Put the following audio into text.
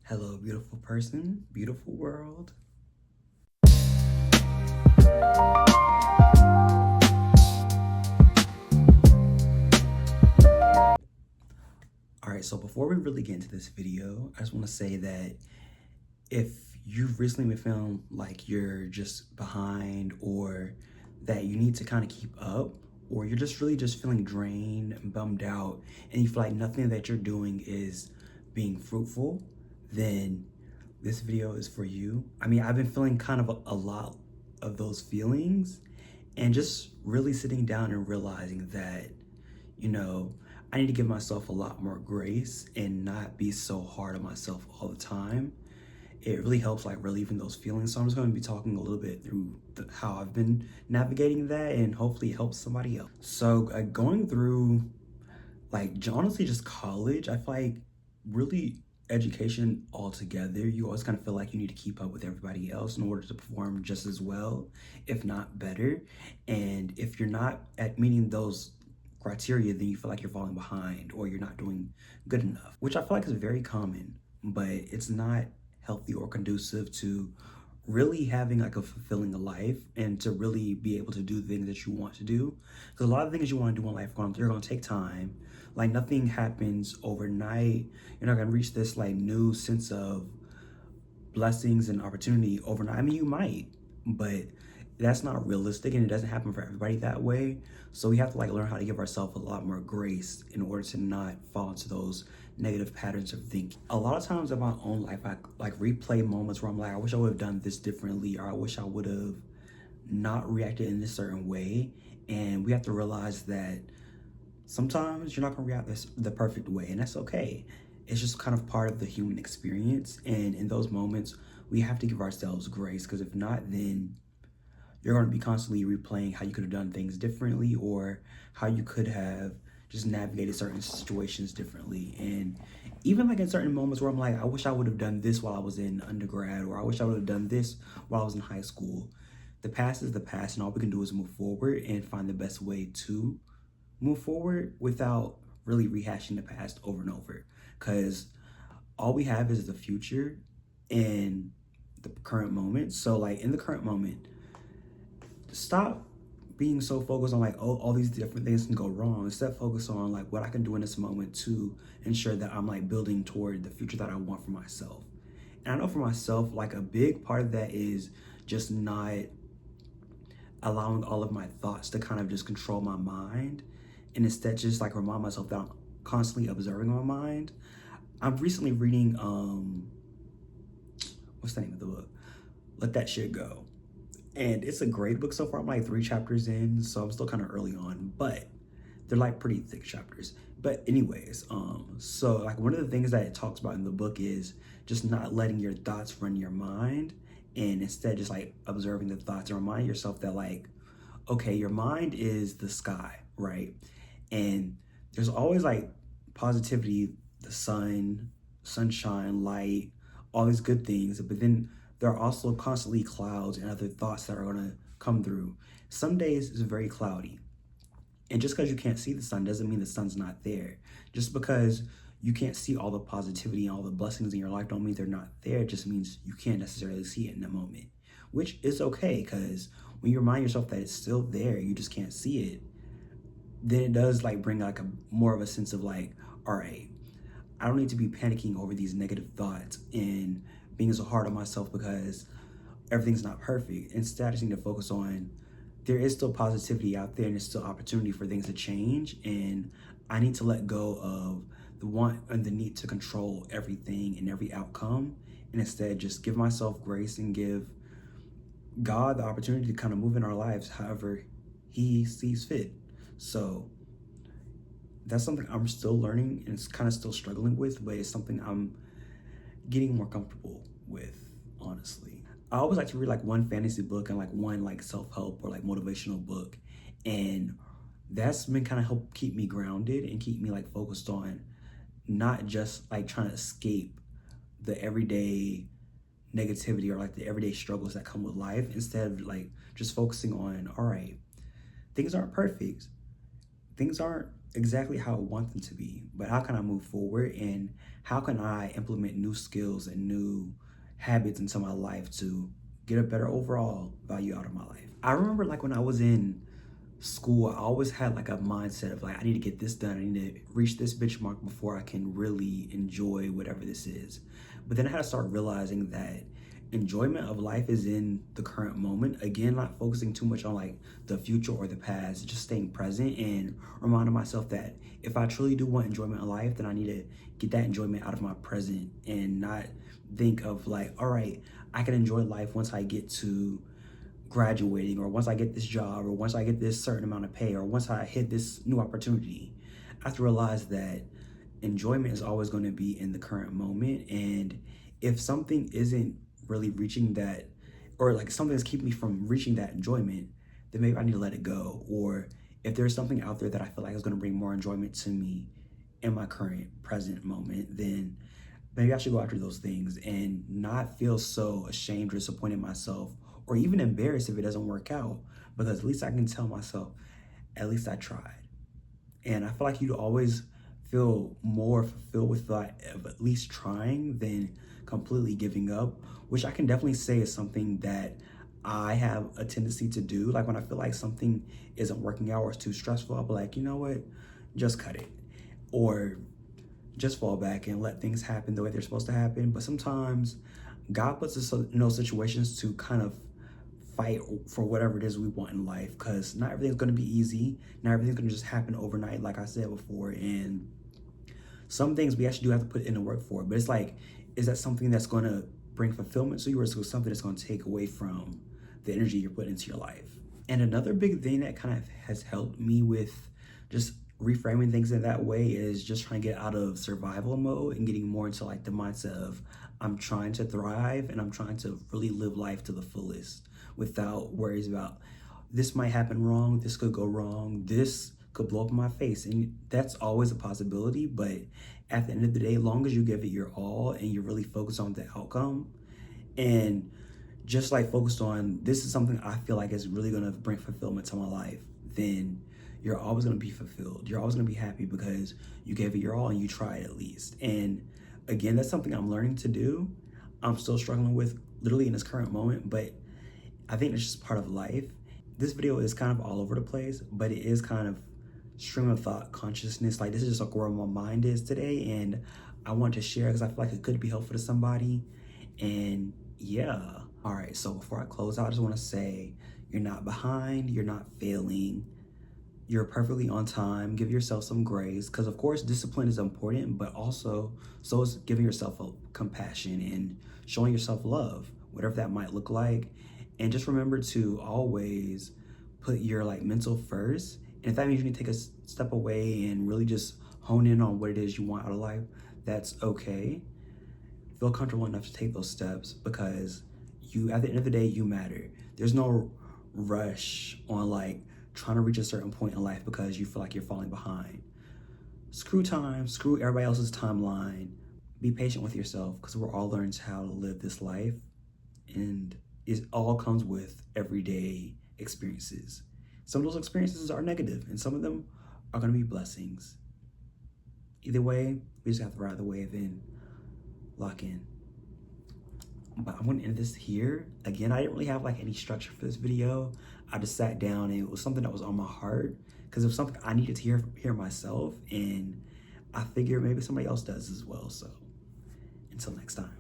Hello, beautiful person, beautiful world. All right, so before we really get into this video, I just want to say that if you've recently been feeling like you're just behind or that you need to kind of keep up, or you're just really just feeling drained and bummed out, and you feel like nothing that you're doing is being fruitful, then this video is for you. I mean, I've been feeling kind of a lot of those feelings, and just really sitting down and realizing that, you know, I need to give myself a lot more grace and not be so hard on myself all the time. It really helps like relieving those feelings. So I'm just going to be talking a little bit through how I've been navigating that, and hopefully it helps somebody else. So going through like honestly just college, I feel like really education altogether, you always kind of feel like you need to keep up with everybody else in order to perform just as well, if not better. And if you're not at meeting those criteria, then you feel like you're falling behind or you're not doing good enough, which I feel like is very common, but it's not healthy or conducive to really having like a fulfilling life and to really be able to do the things that you want to do. Because a lot of things you want to do in life, they're going to take time. Like nothing happens overnight. You're not going to reach this like new sense of blessings and opportunity overnight. I mean, you might, but that's not realistic, and it doesn't happen for everybody that way. So we have to like learn how to give ourselves a lot more grace in order to not fall into those negative patterns of thinking. A lot of times in my own life, I like replay moments where I'm like, I wish I would have done this differently, or I wish I would have not reacted in this certain way. And we have to realize that sometimes you're not going to react the perfect way, and that's okay. It's just kind of part of the human experience. And in those moments, we have to give ourselves grace, because if not, then you're going to be constantly replaying how you could have done things differently, or how you could have just navigated certain situations differently. And even like in certain moments where I'm like, I wish I would have done this while I was in undergrad, or I wish I would have done this while I was in high school. The past is the past, and all we can do is move forward and find the best way to move forward without really rehashing the past over and over. Because all we have is the future and the current moment. So like in the current moment, stop being so focused on like, oh, all these different things can go wrong. Instead, focus on like what I can do in this moment to ensure that I'm like building toward the future that I want for myself. And I know for myself, like a big part of that is just not allowing all of my thoughts to kind of just control my mind, and instead just like remind myself that I'm constantly observing my mind. I'm recently reading what's the name of the book? Let That Shit Go. And it's a great book so far. I'm like 3 chapters in, so I'm still kind of early on, but they're like pretty thick chapters. But anyways, so like one of the things that it talks about in the book is just not letting your thoughts run your mind, and instead just like observing the thoughts and reminding yourself that like, okay, your mind is the sky, right? And there's always like positivity, the sun, sunshine, light, all these good things, but then there are also constantly clouds and other thoughts that are going to come through. Some days it's very cloudy, and just because you can't see the sun doesn't mean the sun's not there. Just because you can't see all the positivity and all the blessings in your life don't mean they're not there. It just means you can't necessarily see it in the moment, which is okay, because when you remind yourself that it's still there, you just can't see it, then it does like bring like a more of a sense of like, all right, I don't need to be panicking over these negative thoughts and being so hard on myself because everything's not perfect. Instead, I just need to focus on there is still positivity out there, and there's still opportunity for things to change. And I need to let go of the want and the need to control everything and every outcome, and instead just give myself grace and give God the opportunity to kind of move in our lives however He sees fit. So that's something I'm still learning, and it's kind of still struggling with, but it's something I'm getting more comfortable with, honestly. I always like to read like one fantasy book and like one like self-help or like motivational book, and that's been kind of help keep me grounded and keep me like focused on not just like trying to escape the everyday negativity or like the everyday struggles that come with life. Instead of like just focusing on, all right, things aren't perfect, things aren't exactly how I want them to be, but how can I move forward and how can I implement new skills and new habits into my life to get a better overall value out of my life. I remember like when I was in school, I always had like a mindset of like, I need to get this done. I need to reach this benchmark before I can really enjoy whatever this is. But then I had to start realizing that enjoyment of life is in the current moment. Again, not focusing too much on like the future or the past, just staying present and reminding myself that if I truly do want enjoyment of life, then I need to get that enjoyment out of my present and not think of like, all right, I can enjoy life once I get to graduating, or once I get this job, or once I get this certain amount of pay, or once I hit this new opportunity. I have to realize that enjoyment is always going to be in the current moment. And if something isn't really reaching that, or like something that's keeping me from reaching that enjoyment, then maybe I need to let it go. Or if there's something out there that I feel like is going to bring more enjoyment to me in my current present moment, then maybe I should go after those things and not feel so ashamed or disappointed in myself or even embarrassed if it doesn't work out, because at least I can tell myself, at least I tried. And I feel like you'd always feel more fulfilled with that of at least trying than completely giving up, which I can definitely say is something that I have a tendency to do. Like when I feel like something isn't working out or it's too stressful, I'll be like, you know what, just cut it. Or just fall back and let things happen the way they're supposed to happen. But sometimes God puts us in those situations to kind of fight for whatever it is we want in life, because not everything's going to be easy. Not everything's going to just happen overnight, like I said before. And some things we actually do have to put in the work for. But it's like, is that something that's going to bring fulfillment to you, or is it something that's going to take away from the energy you're putting into your life? And another big thing that kind of has helped me with just reframing things in that way is just trying to get out of survival mode and getting more into like the mindset of I'm trying to thrive and I'm trying to really live life to the fullest without worries about this might happen wrong, this could go wrong, this could blow up in my face. And that's always a possibility, but at the end of the day, long as you give it your all and you're really focused on the outcome and just like focused on this is something I feel like is really gonna bring fulfillment to my life, then you're always gonna be fulfilled. You're always gonna be happy because you gave it your all and you tried at least. And again, that's something I'm learning to do. I'm still struggling with literally in this current moment, but I think it's just part of life. This video is kind of all over the place, but it is kind of stream of thought consciousness. Like this is just like where my mind is today, and I want to share because I feel like it could be helpful to somebody. And yeah. All right, so before I close out, I just want to say you're not behind, you're not failing, you're perfectly on time. Give yourself some grace, because of course discipline is important, but also so is giving yourself a compassion and showing yourself love, whatever that might look like. And just remember to always put your like mental first. And if that means you need to take a step away and really just hone in on what it is you want out of life, that's okay. Feel comfortable enough to take those steps, because you, at the end of the day, you matter. There's no rush on like trying to reach a certain point in life because you feel like you're falling behind. Screw time, screw everybody else's timeline. Be patient with yourself, because we're all learning how to live this life, and it all comes with everyday experiences. Some of those experiences are negative and some of them are going to be blessings. Either way, we just have to ride the wave and lock in. But I'm going to end this here. Again, I didn't really have like any structure for this video. I just sat down and it was something that was on my heart, because it was something I needed to hear myself, and I figured maybe somebody else does as well. So until next time.